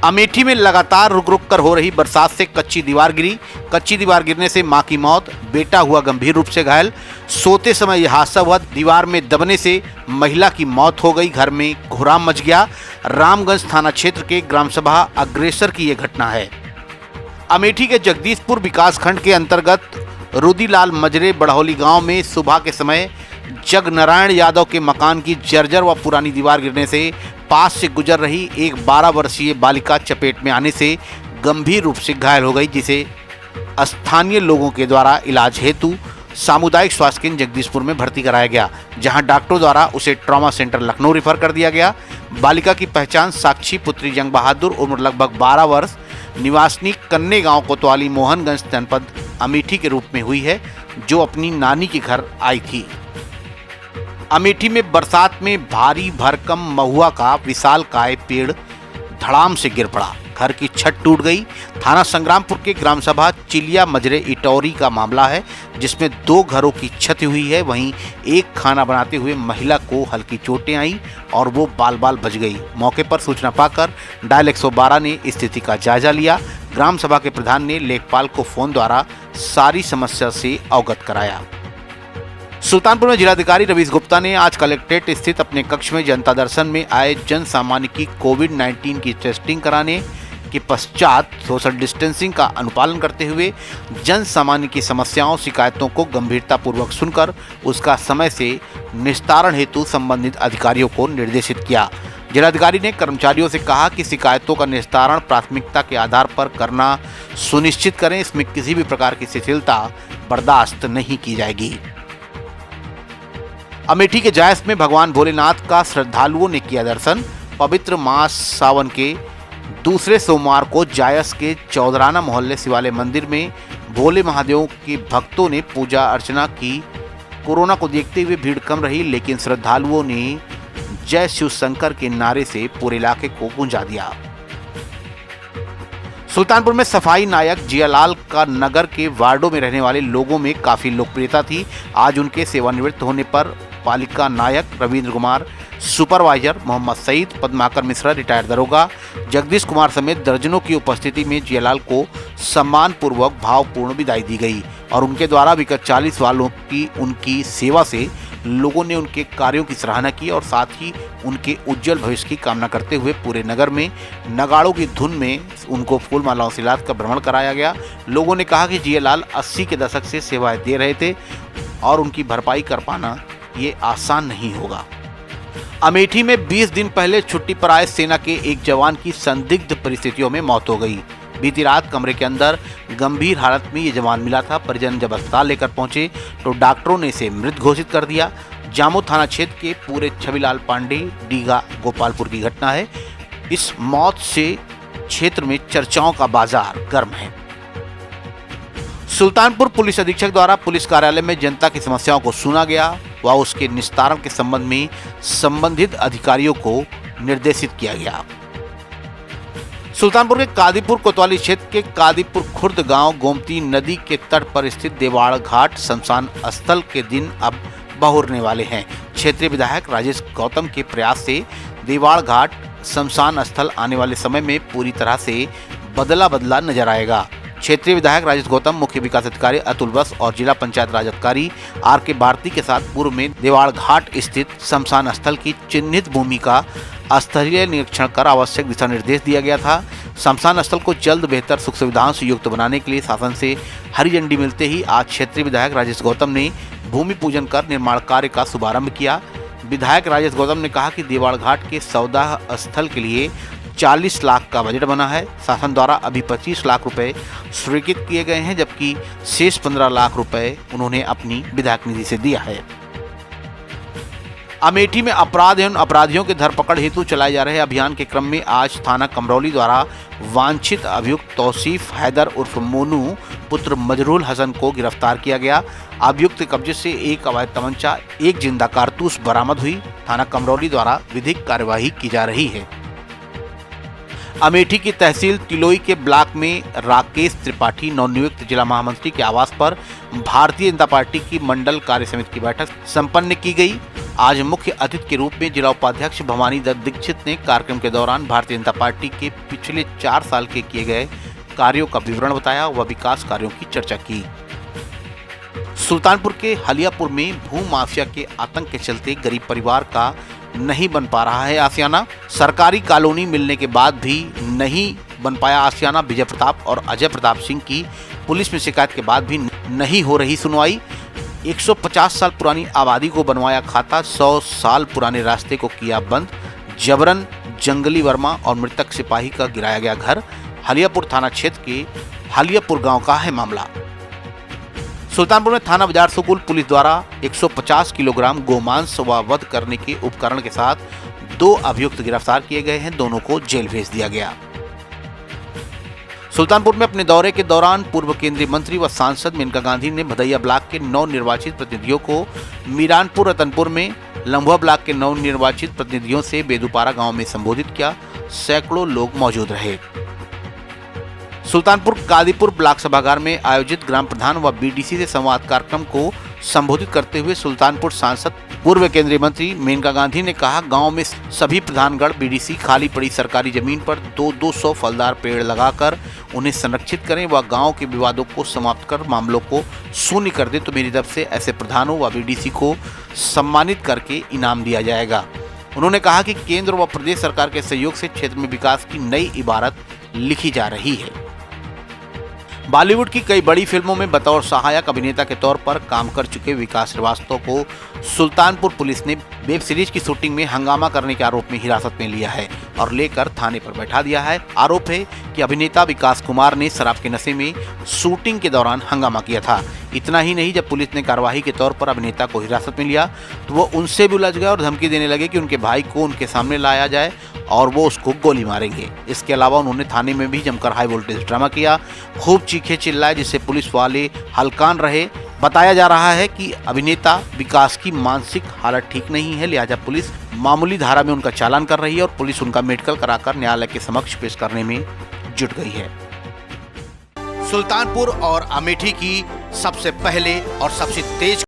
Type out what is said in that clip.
अमेठी में लगातार रुक रुक कर हो रही बरसात से कच्ची दीवार गिरी। कच्ची दीवार गिरने से मां की मौत, बेटा हुआ गंभीर रूप से घायल। सोते समय यह हादसा हुआ। दीवार में दबने से महिला की मौत हो गई। घर में कोहराम मच गया। रामगंज थाना क्षेत्र के ग्राम सभा अग्रेसर की यह घटना है। अमेठी के जगदीशपुर विकासखंड के अंतर्गत रुदीलाल मजरे बड़हौली गांव में सुबह के समय जगनारायण यादव के मकान की जर्जर व पुरानी दीवार गिरने से पास से गुजर रही एक 12 वर्षीय बालिका चपेट में आने से गंभीर रूप से घायल हो गई, जिसे स्थानीय लोगों के द्वारा इलाज हेतु सामुदायिक स्वास्थ्य केंद्र जगदीशपुर में भर्ती कराया गया, जहां डॉक्टरों द्वारा उसे ट्रॉमा सेंटर लखनऊ रेफर कर दिया गया। बालिका की पहचान साक्षी पुत्री जंग बहादुर उम्र लगभग 12 वर्ष, निवासनी कन्ने गांव कोतवाली मोहनगंज जनपद अमेठी के रूप में हुई है, जो अपनी नानी के घर आई थी। अमेठी में बरसात में भारी भरकम महुआ का विशालकाय पेड़ धड़ाम से गिर पड़ा। घर की छत टूट गई। थाना संग्रामपुर के ग्राम सभा चिलिया मजरे इटौरी का मामला है, जिसमें 2 घरों की क्षति हुई है। वहीं एक खाना बनाते हुए महिला को हल्की चोटें आई और वो बाल बाल बच गई। मौके पर सूचना पाकर डायल 112 ने स्थिति का जायजा लिया। ग्राम सभा के प्रधान ने लेखपाल को फोन द्वारा सारी समस्या से अवगत कराया। सुल्तानपुर में जिलाधिकारी रवीश गुप्ता ने आज कलेक्ट्रेट स्थित अपने कक्ष में जनता दर्शन में आए जन सामान्य की कोविड-19 की टेस्टिंग कराने के पश्चात सोशल डिस्टेंसिंग का अनुपालन करते हुए जन सामान्य की समस्याओं शिकायतों को गंभीरतापूर्वक सुनकर उसका समय से निस्तारण हेतु संबंधित अधिकारियों को निर्देशित किया। जिलाधिकारी ने कर्मचारियों से कहा कि शिकायतों का निस्तारण प्राथमिकता के आधार पर करना सुनिश्चित करें। इसमें किसी भी प्रकार की शिथिलता बर्दाश्त नहीं की जाएगी। अमेठी के जायस में भगवान भोलेनाथ का श्रद्धालुओं ने किया दर्शन। पवित्र मास सावन के दूसरे सोमवार को जायस के चौधराना मोहल्ले शिवालय मंदिर में भोले महादेव के भक्तों ने पूजा अर्चना की। कोरोना को देखते हुए भीड़ कम रही, लेकिन श्रद्धालुओं ने जय शिव शंकर के नारे से पूरे इलाके को गूंजा दिया। सुल्तानपुर में सफाई नायक जियालाल का नगर के वार्डों में रहने वाले लोगों में काफी लोकप्रियता थी। आज उनके सेवानिवृत्त होने पर पालिका नायक रविंद्र कुमार, सुपरवाइजर मोहम्मद सईद, पद्माकर मिश्रा रिटायर्ड दरोगा, जगदीश कुमार समेत दर्जनों की उपस्थिति में जियालाल को सम्मानपूर्वक भावपूर्ण विदाई दी गई और उनके द्वारा विगत 40 सालों की उनकी सेवा से लोगों ने उनके कार्यों की सराहना की और साथ ही उनके उज्जवल भविष्य की कामना करते हुए पूरे नगर में नगाड़ों की धुन में उनको फूल मालाओं से लाद कर भ्रमण कराया गया। लोगों ने कहा कि जियालाल 80 के दशक से सेवाएं दे रहे थे और उनकी भरपाई कर पाना ये आसान नहीं होगा। अमेठी में 20 दिन पहले छुट्टी पर आए सेना के एक जवान की संदिग्ध परिस्थितियों में मौत हो गई। बीती रात कमरे के अंदर गंभीर हालत में ये जवान मिला था। परिजन जब अस्पताल लेकर पहुंचे तो डॉक्टरों ने इसे मृत घोषित कर दिया। जामो थाना क्षेत्र के पूरे छविलाल पांडे डीगा गोपालपुर की घटना है। इस मौत से क्षेत्र में चर्चाओं का बाजार गर्म है। सुल्तानपुर पुलिस अधीक्षक द्वारा पुलिस कार्यालय में जनता की समस्याओं को सुना गया व उसके निस्तारण के संबंध में संबंधित अधिकारियों को निर्देशित किया गया। सुल्तानपुर के कादीपुर कोतवाली क्षेत्र के कादीपुर खुर्द गांव गोमती नदी के तट पर स्थित देवाड़ घाट शमशान स्थल के दिन अब बहुरने वाले हैं। क्षेत्रीय विधायक राजेश गौतम के प्रयास से देवाड़ घाट शमशान स्थल आने वाले समय में पूरी तरह से बदला बदला नजर आएगा। क्षेत्रीय विधायक राजेश गौतम, मुख्य विकास अधिकारी अतुल बस और जिला पंचायत राज अधिकारी आर.के. भारती के साथ पूर्व में देवाड़ घाट स्थित शमशान स्थल की चिन्हित भूमि का स्तरीय निरीक्षण कर आवश्यक दिशा निर्देश दिया गया था। शमशान स्थल को जल्द बेहतर सुख सुविधाओं से युक्त बनाने के लिए शासन से हरी झंडी मिलते ही आज क्षेत्रीय विधायक राजेश गौतम ने भूमि पूजन कर निर्माण कार्य का शुभारंभ किया। विधायक राजेश गौतम ने कहा कि देवाड़ घाट के सौदा स्थल के लिए 40 लाख का बजट बना है। शासन द्वारा अभी 25 लाख रुपए स्वीकृत किए गए हैं, जबकि शेष 15 लाख रुपए उन्होंने अपनी विधायक निधि से दिया है। अमेठी में अपराध एवं अपराधियों के धरपकड़ हेतु चलाए जा रहे अभियान के क्रम में आज थाना कमरौली द्वारा वांछित अभियुक्त तौसीफ हैदर उर्फ मोनू पुत्र मजरूल हसन को गिरफ्तार किया गया। अभियुक्त के कब्जे से एक अवैध तमंचा, एक जिंदा कारतूस बरामद हुई। थाना कमरौली द्वारा विधिक कार्यवाही की जा रही है। अमेठी की तहसील तिलोई के ब्लॉक में राकेश त्रिपाठी नवनियुक्त जिला महामंत्री के आवास पर भारतीय जनता पार्टी की मंडल कार्य समिति की बैठक संपन्न की गई। आज मुख्य अतिथि के रूप में जिला उपाध्यक्ष भवानी दत्त दीक्षित ने कार्यक्रम के दौरान भारतीय जनता पार्टी के पिछले 4 साल के किए गए कार्यों का विवरण बताया व विकास कार्यों की चर्चा की। सुल्तानपुर के हलियापुर में भू माफिया के आतंक के चलते गरीब परिवार का नहीं बन पा रहा है आशियाना। सरकारी कॉलोनी मिलने के बाद भी नहीं बन पाया आशियाना। विजय प्रताप और अजय प्रताप सिंह की पुलिस में शिकायत के बाद भी नहीं हो रही सुनवाई। 150 साल पुरानी आबादी को बनवाया खाता, 100 साल पुराने रास्ते को किया बंद। जबरन जंगली वर्मा और मृतक सिपाही का गिराया गया घर। हलियापुर थाना क्षेत्र के हलियापुर गांव का है मामला। सुल्तानपुर में थाना बाजार सुकुल पुलिस द्वारा 150 किलोग्राम गोमांस व वध करने के उपकरण के साथ 2 अभियुक्त गिरफ्तार किए गए हैं। दोनों को जेल भेज दिया गया। सुल्तानपुर में अपने दौरे के दौरान पूर्व केंद्रीय मंत्री व सांसद मेनका गांधी ने भदैया ब्लॉक के नवनिर्वाचित प्रतिनिधियों को मीरानपुर रतनपुर में, लम्भुआ ब्लॉक के नवनिर्वाचित प्रतिनिधियों से बेदुपारा गांव में संबोधित किया। सैकड़ों लोग मौजूद रहे। सुल्तानपुर कादीपुर ब्लॉक सभागार में आयोजित ग्राम प्रधान व बीडीसी से संवाद कार्यक्रम को संबोधित करते हुए सुल्तानपुर सांसद पूर्व केंद्रीय मंत्री मेनका गांधी ने कहा, गांव में सभी प्रधानगढ़ बीडीसी खाली पड़ी सरकारी जमीन पर 200 फलदार पेड़ लगाकर उन्हें संरक्षित करें व गांव के विवादों को समाप्त कर मामलों को शून्य कर दे तो मेरी तरफ से ऐसे प्रधानों व बीडीसी को सम्मानित करके इनाम दिया जाएगा। उन्होंने कहा कि केंद्र व प्रदेश सरकार के सहयोग से क्षेत्र में विकास की नई इबारत लिखी जा रही है। बॉलीवुड की कई बड़ी फिल्मों में बतौर सहायक अभिनेता के तौर पर काम कर चुके विकास श्रीवास्तव को सुल्तानपुर पुलिस ने वेब सीरीज की शूटिंग में हंगामा करने के आरोप में हिरासत में लिया है और लेकर थाने पर बैठा दिया है। आरोप है कि अभिनेता विकास कुमार ने शराब के नशे में शूटिंग के दौरान हंगामा किया था। इतना ही नहीं, जब पुलिस ने कार्यवाही के तौर पर अभिनेता को हिरासत में लिया तो वो उनसे भी उलझ गए और धमकी देने लगे कि उनके भाई को उनके सामने लाया जाए और वो उसको गोली मारेंगे। इसके अलावा उन्होंने थाने में भी जमकर हाई वोल्टेज ड्रामा किया, खूब चीखे चिल्लाए, जिससे पुलिस वाले हलकान रहे। बताया जा रहा है कि अभिनेता विकास की मानसिक हालत ठीक नहीं है, लिहाजा पुलिस मामूली धारा में उनका चालान कर रही है और पुलिस उनका मेडिकल कराकर न्यायालय के समक्ष पेश करने में जुट गई है। सुल्तानपुर और अमेठी की सबसे पहले और सबसे तेज